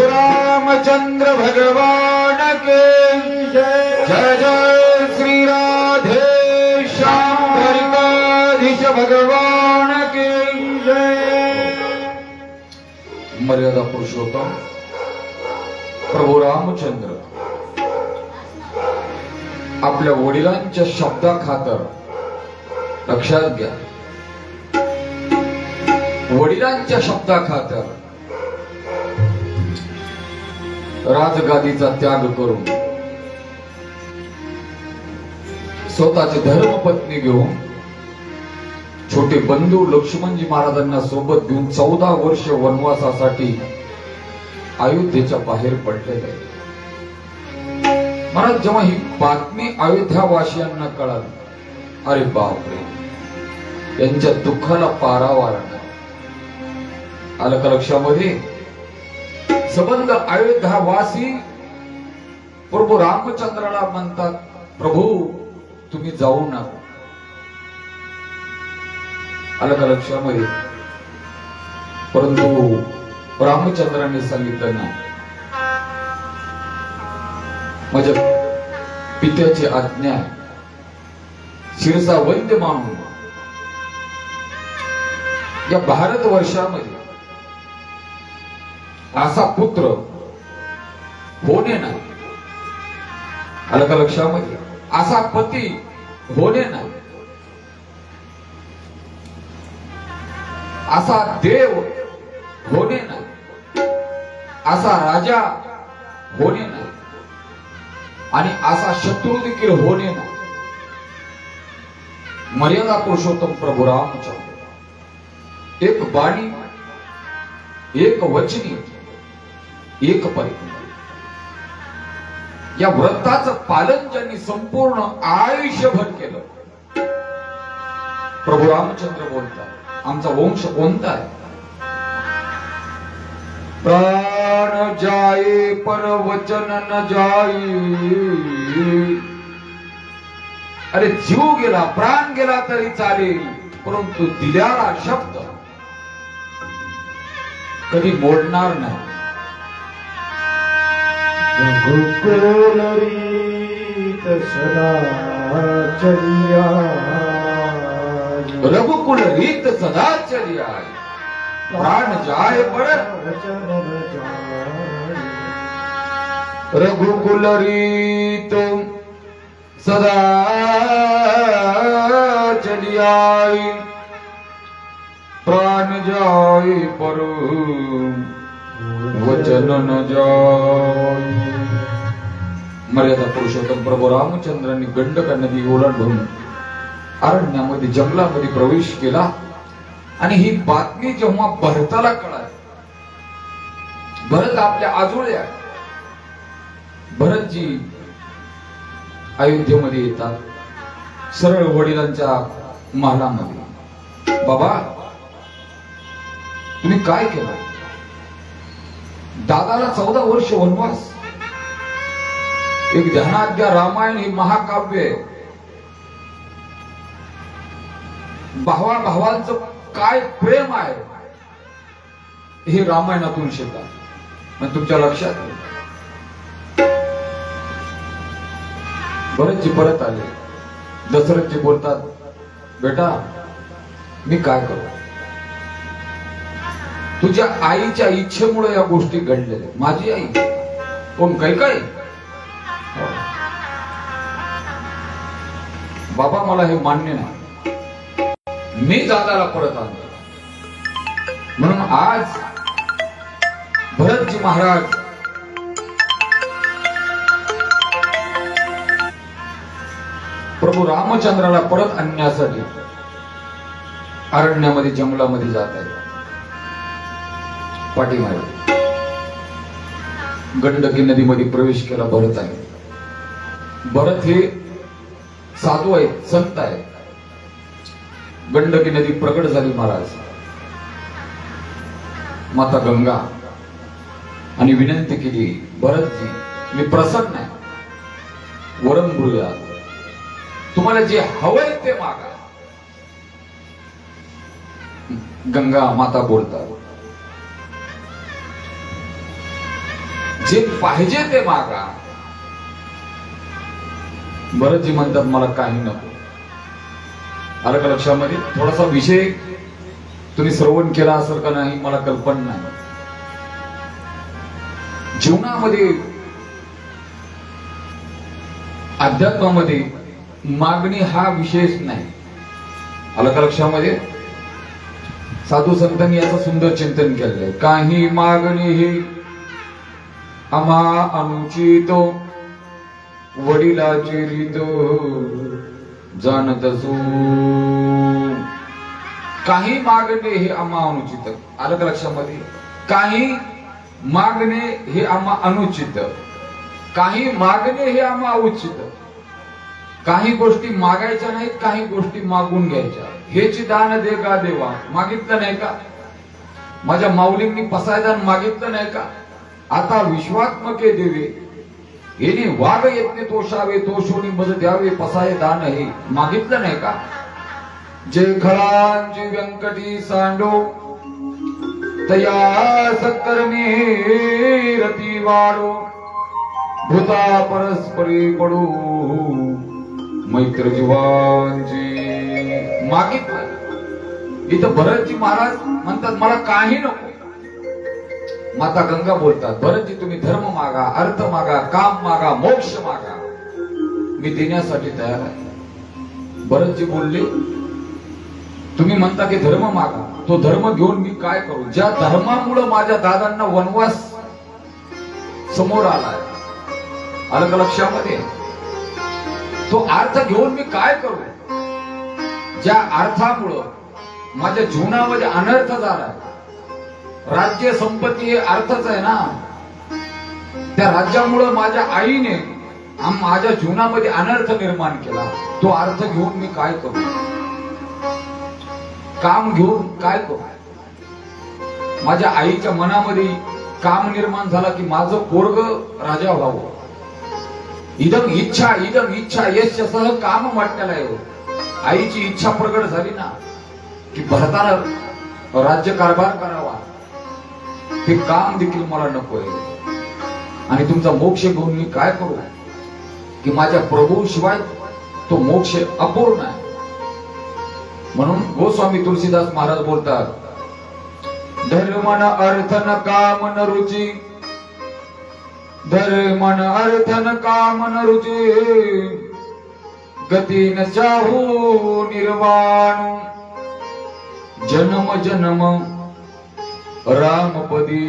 रामचंद्र भगवान के जय जय श्री राधे श्याम द्वारिकाधीश भगवान के जय। मर्यादा पुरुषोत्तम प्रभू रामचंद्र आपल्या वडिलांच्या शब्दाखातर, लक्षात घ्या, वडिलांच्या शब्दाखातर राजगादीचा त्याग करून स्वतःची धर्मपत्नी घेऊन छोटे बंधू लक्ष्मणजी महाराजांना सोबत घेऊन 14 वर्ष वनवासासाठी अयोध्येच्या बाहेर पडलेले. महाराज जेव्हा ही बातमी अयोध्यावासियांना कळाली, अरे बापरे, यांच्या दुःखाला पारावार नाही. आलं का लक्षामध्ये? सबंध अयोध्यावासी प्रभू रामचंद्राला म्हणतात, प्रभू तुम्ही जाऊ नका. आलं का लक्षामध्ये? परंतु रामचंद्राने सांगितलं नाही, माझ्या पित्याची आज्ञा शिरसा वैद्य मानून या भारतवर्षामध्ये असा पुत्र होणे नाही. आलं का लक्षामध्ये? असा पती होणे नाही, असा देव होणे नाही, असा राजा होणे नाही, आणि असा शत्रू देखील होणे नाही. मर्यादा पुरुषोत्तम प्रभू रामचंद्र एक बाणी, एक वचनी, एक परी, या व्रताचं पालन ज्यांनी संपूर्ण आयुष्यभर केलं, प्रभू रामचंद्र बोलतात, आमचा वंश कोणता आहे? प्राण जाए पर वचन न जाई. अरे जीव गेला, प्राण गेला तरी चालेल, परंतु दिलेला शब्द कधी मोडणार नाही. रघुकुल रीत सदा चलिया, रघुकुल रीत सदा चलिया, प्राण जाए पर वचन न जाई. रघुकुल रीत सदा चलिया, प्राण जाए पर वचन न जाई. मर्यादा पुरुषोत्तम प्रभू रामचंद्रांनी गंडका नदी ओलांडून अरण्यामध्ये, जंगलामध्ये प्रवेश केला. आणि ही बातमी जेव्हा भरताला कळाली, भरत आपल्या आजोळ्या, भरतजी अयोध्येमध्ये येतात, सरळ वडिलांच्या महालामध्ये. बाबा तुम्ही काय केलं? दादाला 14 वर्ष वनवास. एक ध्यानात घ्या, रामायण ही महाकाव्य आहे. भावा भावांचं काय प्रेम आहे हे रामायणातून शिका. मग तुमच्या लक्षात येईल. भरतजी परत आले. दशरथजी बोलतात, बेटा मी काय करू? तुझ्या आईच्या इच्छेमुळे या गोष्टी घडलेल्या. माझी आई कोण? कैकेयी. बाबा मला हे मान्य नाही, मी दादाला परत आणतो. म्हणून आज भरतजी महाराज प्रभू रामचंद्राला परत आणण्यासाठी अरण्यामध्ये, जंगलामध्ये जात आहेत. पाठीमागे गंडकी नदीमध्ये प्रवेश केला भरताने. भरत हे साधू आहेत, संत आहेत. गंडकी नदी प्रकट झाली महाराज. माता गंगा आणि विनंती केली, भरतजी मी प्रसन्न आहे, वरम बोलूया, तुम्हाला जे हवंय ते मागा. गंगा माता बोलतात, जे पाहिजे ते मागा. भरतजी म्हणतात मला काही नको. आलं का लक्षामध्ये? थोडासा विषय तुम्ही श्रवण केला असेल का नाही मला कल्पना नाही. जीवनामध्ये अध्यात्मामध्ये मागणी हा विषयच नाही. आलं का लक्षामध्ये? साधू संतांनी याचं सुंदर चिंतन केलंय. काही मागणी ही आम्हा अनुचित, वडिलाची रीत जाणत असू. काही मागणे हे आम्हा अनुचित. आलं का लक्षामध्ये? काही मागणे हे आम्हा अनुचित, काही मागणे हे आम्हा उचित. काही गोष्टी मागायच्या नाहीत, काही गोष्टी मागून घ्यायच्या. हेची दान दे का देवा, मागितलं नाही का? माझ्या माऊलींनी पसायदान मागितलं नाही का? आता विश्वात्मके देवे येणे वाघ येतने तोषावे, तोषोनी मज द्यावे, पसाय दान हे मागितलं नाही का? जे खळांची व्यंकटी सांडो तया सत्कर्मी रती वाढो, भूता परस्परी पडू मैत्र जीवांची. मागितलं. इथं भरतजी महाराज म्हणतात मला काही नको. माता गंगा बोलतात, भरतजी तुम्ही धर्म मागा, अर्थ मागा, काम मागा, मोक्ष मागा, मी देण्यासाठी तयार आहे. भरतजी बोलले तुम्ही म्हणता की धर्म मागा, तो धर्म घेऊन मी काय करू? ज्या धर्मामुळे माझ्या दादांना वनवास समोर आलाय, आलं का लक्षामध्ये? तो अर्थ घेऊन मी काय करू? ज्या अर्थामुळं माझ्या जीवनामध्ये अनर्थ झालाय. राज्य संपत्ती हे अर्थच आहे ना. त्या राज्यामुळं माझ्या आईने माझ्या जीवनामध्ये अनर्थ निर्माण केला. तो अर्थ घेऊन मी काय करू? काम घेऊन काय करू? माझ्या आईच्या मनामध्ये काम निर्माण झाला की माझं पोरग राजा व्हावं. इदम इच्छा यशसह काम म्हटलेलं आहे. आईची इच्छा प्रगट झाली ना की भरतानं राज्य कारभार करावा. ते काम देखील मला नकोय. आणि तुमचा मोक्ष घेऊन मी काय करू? की माझ्या प्रभू शिवाय तो मोक्ष अपूर्ण आहे. म्हणून गोस्वामी तुलसीदास महाराज बोलतात, धर्म न अर्थ न काम न रुची, धर्म न अर्थ न काम न रुची, गती न चाहू निर्वाण, जन्म जन्म रामपदी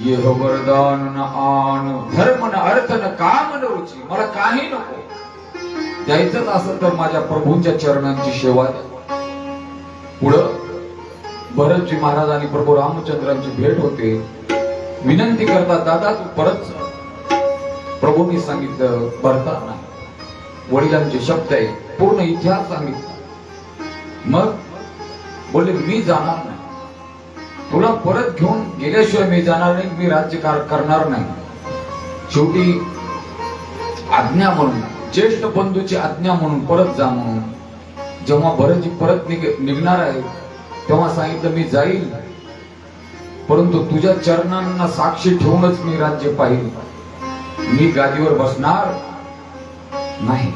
यह वरदान न आन. धर्म न अर्थ न काम न रुची, मला काही नको. द्यायचंच असेल तर माझ्या प्रभूंच्या चरणांची सेवा द्या. पुढं भरतजी महाराज आणि प्रभू रामचंद्रांची भेट होते. विनंती करतात, दादा तू परत जा. प्रभूंनी सांगितलं भरताना वडिलांचे शब्द आहे, पूर्ण इतिहास सांगितलं. मग बोलले मी जाणार नाही, तुला परत घेऊन गेल्याशिवाय मी जाणार नाही, मी राज्य करणार नाही. शेवटी आज्ञा म्हणून, ज्येष्ठ बंधूची आज्ञा म्हणून परत जा म्हणून. जेव्हा भरतजी परत निघणार आहे तेव्हा सांगितलं मी जाईल, परंतु तुझ्या चरणांना साक्षी ठेवूनच मी राज्य पाहिल, मी गादीवर बसणार नाही.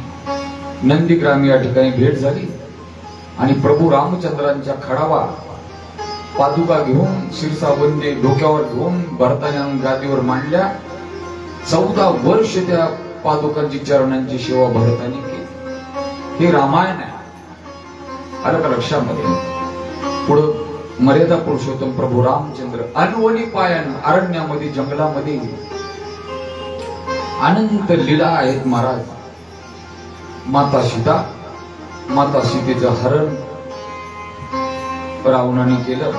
नंदीग्राम या ठिकाणी भेट झाली आणि प्रभू रामचंद्रांच्या खडावा पादुका घेऊन शिरसाबंदी डोक्यावर घेऊन भरताने आणून गादीवर मांडल्या. 14 वर्ष त्या पादुकांची चरणांची सेवा भरताने केली. हे रामायण आहे. आलं का लक्षामध्ये? पुढं मर्यादा पुरुषोत्तम प्रभू रामचंद्र अनवणी पायानं अरण्यामध्ये जंगलामध्ये अनंत लीला आहेत महाराज. माता सीतेचं हरण रावणाने केलं.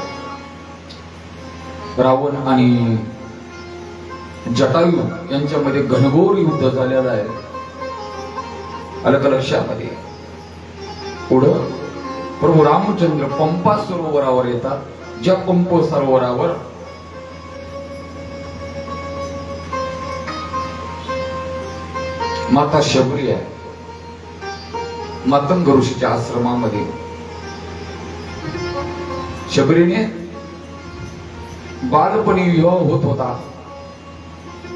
रावण आणि जटायू यांच्यामध्ये घनघोर युद्ध झालेलं आहे. आलं का लक्षामध्ये? पुढं प्रभू रामचंद्र पंपा सरोवरावर येतात. ज्या पंप सरोवरावर माता शबरी आहे, मातंग ऋषीच्या आश्रमामध्ये शबरीने बालपणी विवाह होत होता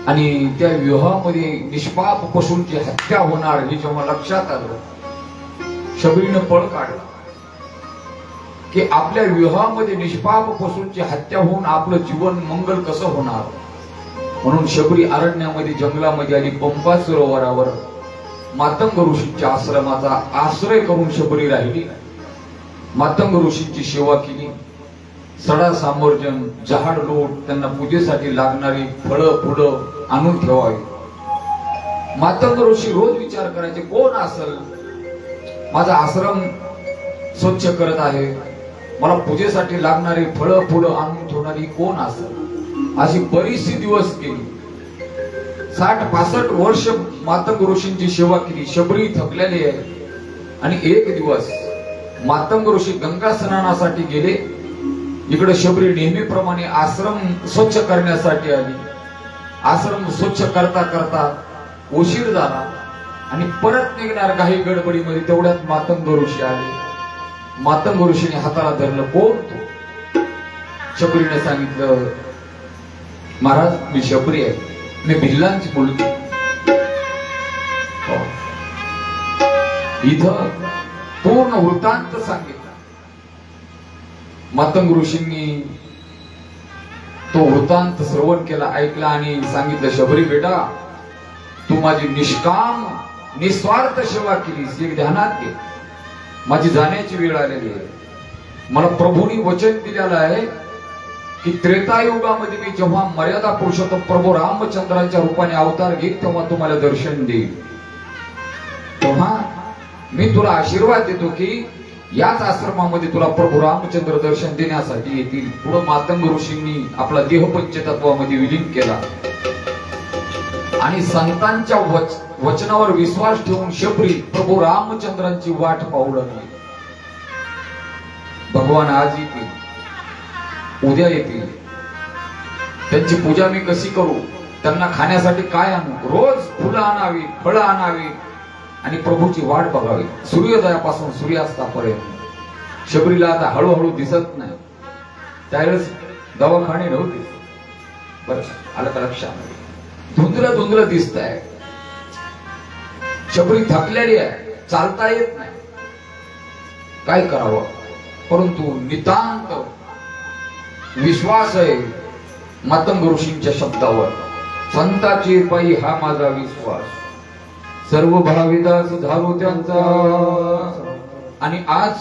आणि त्या विवाहामध्ये निष्पाप पशूंची हत्या होणार हे जेव्हा लक्षात आलं, शबरीनं पळ काढला की आपल्या विवाहामध्ये निष्पाप पशूंची हत्या होऊन आपलं जीवन मंगल कसं होणार. म्हणून शबरी अरण्यामध्ये जंगलामध्ये आली. पंपा सरोवरावर मातंग ऋषींच्या आश्रमाचा आश्रय करून शबरी राहिली. मातंग ऋषींची सेवा केली. सडा सामर्जन, जहाड लोट, त्यांना पूजेसाठी लागणारी फळं फुलं आणून ठेवावी. मातंग ऋषी रोज विचार करायचे, कोण असेल माझा आश्रम स्वच्छ करत आहे, मला पूजेसाठी लागणारी फळं फुलं आणून ठेवणारी कोण असेल. अशी बरीचशी दिवस गेली. 60-65 वर्ष मातंग ऋषींची सेवा केली. शबरी थकलेली आहे आणि एक दिवस मातंग ऋषी गंगा स्नानासाठी गेले. इकडे शबरी नेहमीप्रमाणे आश्रम स्वच्छ करण्यासाठी आली. आश्रम स्वच्छ करता करता उशीर झाला आणि परत निघणार काही गडबडीमध्ये. तेवढ्यात मातंग ऋषी आले. मातंग ऋषीने हाताला धरलं. कोण तो? शबरीने सांगितलं, महाराज मी शबरी आहे, मी भिल्लांची मुलगी. इथं पूर्ण वृत्तांत सांगितलं. मातंग ऋषींनी तो वृत्तांत श्रवण केला, ऐकला आणि सांगितलं, शबरी बेटा, तू माझी निष्काम निस्वार्थ सेवा केलीस. एक ध्यानात घे, माझी जाण्याची वेळ आलेली आहे. मला प्रभूंनी वचन दिलेलं आहे की त्रेतायुगामध्ये मी जेव्हा मर्यादा पुरुषोत्तम प्रभू रामचंद्रांच्या रूपाने अवतार घेईल तेव्हा तुम्हाला दर्शन देईल. तेव्हा मी तुला आशीर्वाद देतो की याच आश्रमामध्ये तुला प्रभू रामचंद्र दर्शन देण्यासाठी येतील. पुढे मातंग ऋषींनी आपला देह पंचतत्वामध्ये विलीन केला आणि संतांच्या वचनावर विश्वास ठेवून शबरी प्रभू रामचंद्रांची वाट पाहू लागली. भगवान आज येतील, उद्या येतील, त्यांची पूजा मी कशी करू, त्यांना खाण्यासाठी काय आणू, रोज फुलं आणावी, फळं आणावी आणि प्रभूची वाट बघावी सूर्योदयापासून सूर्यास्तापर्यंत. शबरीला आता हळूहळू दिसत नाही. त्यावेळेस दवाखाने नव्हते. बरं आलं का लक्षात? धुंदलं धुंदलं दिसत आहे. शबरी थकलेली आहे, चालता येत नाही. काय करावं? परंतु नितांत विश्वास आहे मातंग ऋषींच्या शब्दावर. संताची पायी हा माझा विश्वास, सर्व भाविदास धारो त्यांचा. आणि आज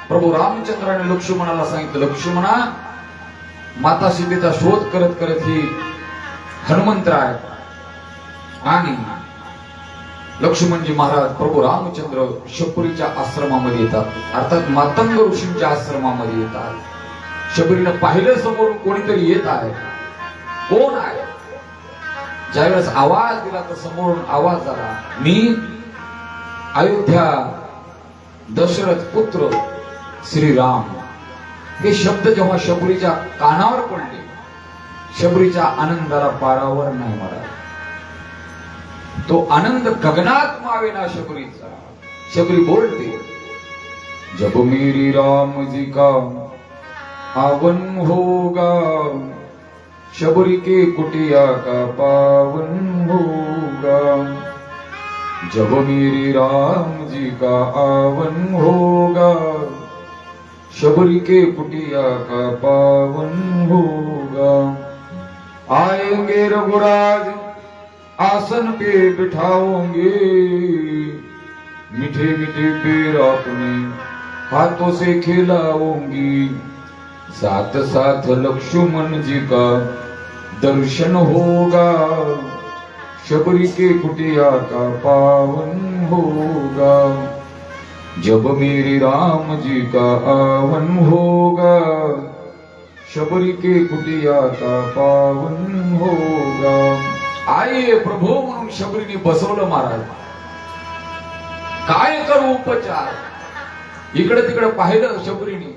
प्रभू रामचंद्राने लक्ष्मणाला सांगितलं, लक्ष्मणा, माता सीतेचा शोध करत करत ही हनुमंतराय आणि लक्ष्मणजी महाराज प्रभू रामचंद्र शबरीच्या आश्रमामध्ये येतात, अर्थात मातंग ऋषींच्या आश्रमामध्ये येतात. शबरीनं पाहिलं समोरून कोणीतरी येत आहे. कोण आहे? ज्यावेळेस आवाज दिला तर समोरून आवाज आला, मी अयोध्या दशरथ पुत्र श्रीराम. हे शब्द जेव्हा शबरीच्या कानावर पडले, शबरीच्या आनंदाला पारावर नाही महाराज. तो आनंद गगनात मावेना शबरीचा. शबरी बोलते, जब मेरी राम जी का आवन होगा, शबरी के कुटिया का पावन होगा. जब मेरी राम जी का आवन होगा, शबरी के कुटिया का पावन होगा. आएंगे रघुराज आसन पे बिठाओगे, मीठे मीठे पैर अपने हाथों से खिलाऊंगी. साथ साथ लक्ष्मण जी का दर्शन होगा, शबरी के कुटिया का पावन होगा. जब मेरे राम जी का आवन होगा, शबरी के कुटिया का पावन होगा. आइए प्रभू म्हणून शबरीने बसवलं महाराज. काय करू उपचार. इकडे तिकडे पाहिलं शबरीने.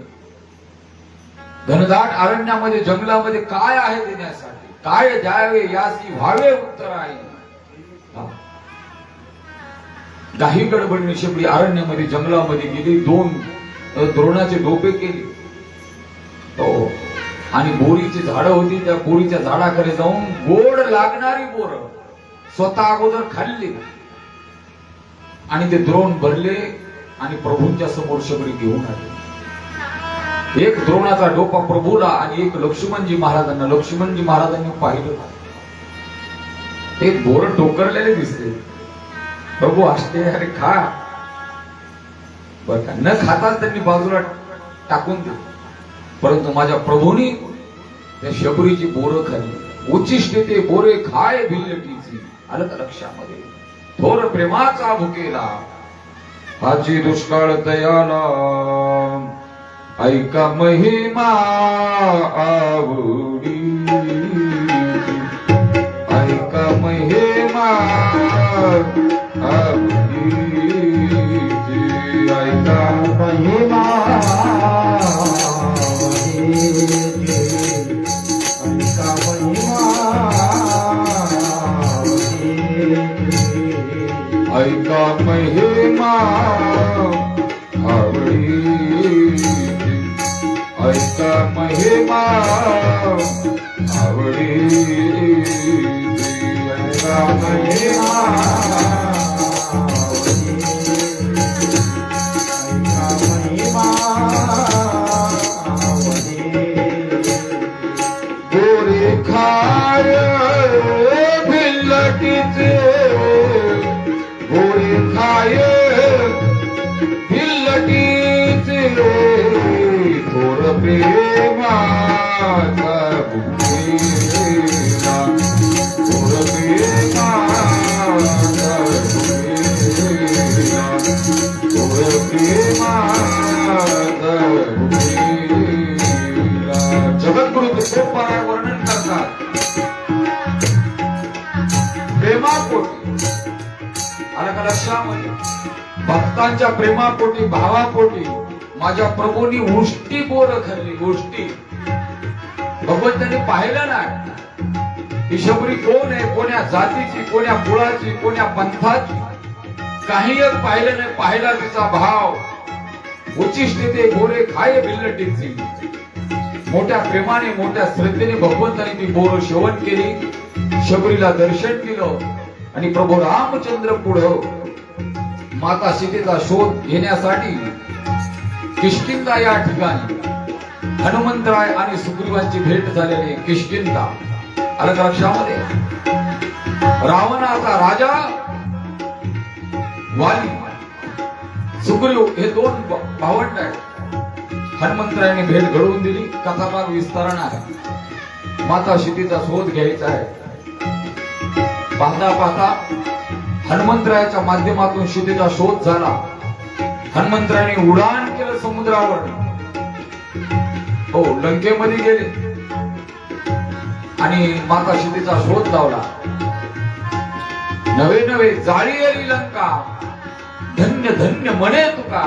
घनदाट अरण्यामध्ये जंगलामध्ये काय आहे देण्यासाठी, काय द्यावे यासी व्हावे उत्तर आहे. काही गडबडीने शबरी अरण्यामध्ये जंगलामध्ये गेली. 2 द्रोणाचे डोपे केले. हो, आणि बोरीची झाडं होती. त्या बोरीच्या झाडाकडे जाऊन गोड लागणारी बोर स्वतः अगोदर खाल्ली आणि ते द्रोण भरले आणि प्रभूंच्या समोर शबरी घेऊन आले. एक द्रोणाचा डोपा प्रभूला आणि एक लक्ष्मणजी महाराजांना. लक्ष्मणजी महाराजांनी पाहिलं, एक बोर टोकरलेले दिसते. प्रभू असते, अरे खा. बर का, न खाताच त्यांनी बाजूला टाकून दिली. परंतु माझ्या प्रभूंनी त्या शबरीची बोरं खाल्ली. उच्चिष्टे ते बोरे खाय भिल्लटीची. आलं का लक्षामध्ये. थोर प्रेमाचा भुकेला हाची दुष्काळ तयाला. ऐका महिमा आवडी, ऐका महिमा आवडी, ऐका महिमा ऐका महिमा आवडी, ऐका महिमा आवडी, ऐका महिमा गोरे खाय भिल्लटीचे, गोरे खाय भिल्लटीचे. थोर प्रेमाचा भुकेला, थोर प्रेमाचा भुकेला, थोर प्रेमाचा भुकेला. जगद्गुरु तुकोबाराय वर्णन करतात. प्रेमापोटी, आला का लक्षामध्ये. भक्तांच्या प्रेमापोटी, भावापोटी माझ्या प्रभूंनी उष्टी बोर खाल्ली. उष्टी भगवंतांनी पाहिलं नाही ही शबरी कोण आहे, कोण्या जातीची, कोण्या कुळाची, कोण्या पंथाची. काही एक पाहिलं नाही. पाहिला तिचा भाव. उच्चिष्टे ते बोरे खाय भिल्लटीची. मोठ्या प्रेमाने, मोठ्या श्रद्धेने भगवंतांनी ती बोर सेवन केली. शबरीला दर्शन दिलं आणि प्रभू रामचंद्र पुढं माता सीतेचा शोध घेण्यासाठी किष्किंधा या ठिकाणी हनुमंतराय आणि सुग्रीवांची भेट झालेली किष्किंधा. आलं का लक्षामध्ये. रावणाचा राजा वाली, सुग्रीव हे 2 भावंड आहेत. हनुमंतरायाने भेट घडवून दिली. कथाभाग विस्तारण आहे. माता सीतेचा शोध घ्यायचा आहे. पाहता पाहता हनुमंतरायाच्या माध्यमातून सीतेचा शोध झाला. हनुमंतरायाने उडान केलं समुद्रावर. हो, लंकेमध्ये गेले आणि माता सीतेचा शोध लावला. नवे नवे जाळी आली लंका, धन्य धन्य म्हणे तुका.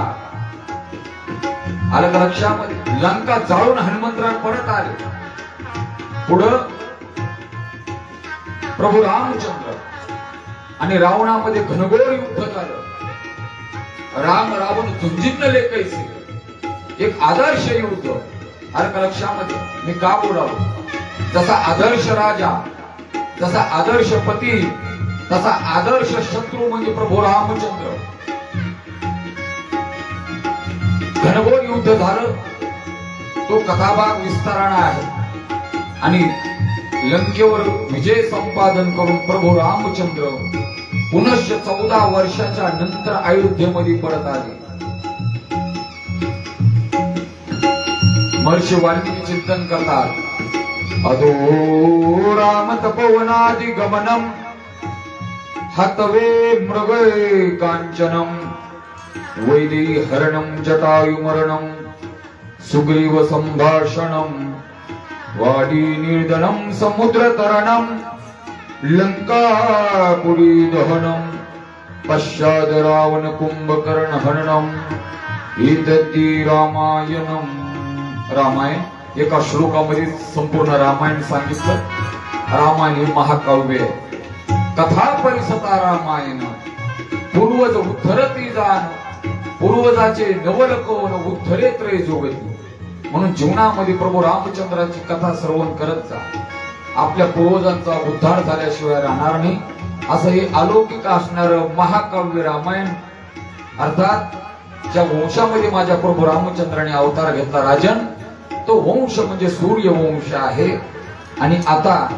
आलं का लक्षामध्ये. लंका जाळून हनुमंतराय परत आले. पुढं प्रभू रामचंद्र आणि रावणामध्ये घनघोर युद्ध झालं. राम रावण झुंजिनले कैसे. एक आदर्श युद्ध. आलं का लक्षामध्ये. मी का बोलावं. जसा आदर्श राजा, जसा आदर्श पती, तसा आदर्श शत्रू म्हणजे प्रभू रामचंद्र. घनघोर युद्ध झालं. तो कथाभाग विस्तारण आहे. आणि लंकेवर विजय संपादन करून प्रभू रामचंद्र पुनश्च 14 वर्षाच्या नंतर अयोध्येमध्ये परत आले. महर्षी वाल्मिकी चिंतन करतात. अधो राम तपोवनादि गमनम हतवे मृगे कांचनम वैदे हरणम जटायुमरणम सुग्रीव संभाषणम वाडी निर्दनम समुद्र तरणम लंकापुरी दहनम पश्चाद रावण कुंभकर्ण हरणम एतद्दी रामायणम. रामायण एका श्लोकामध्ये संपूर्ण रामायण सांगितलं. रामायण हे महाकाव्य आहे. कथा परिसता रामायण पूर्वज उद्धरती जाण पूर्वजाचे नवल कवन उद्धरेत्रे जोगती. म्हणून जीवनामध्ये प्रभू रामचंद्राची कथा श्रवण करत जा. आपल्या पूर्वजांचा उद्धार झाल्याशिवाय राहणार नाही. असं हे अलौकिक असणार महाकाव्य रामायण. अर्थात ज्या वंशामध्ये माझ्या प्रभू रामचंद्राने अवतार घेतला राजन, तो वंश म्हणजे सूर्यवंश आहे. आणि आता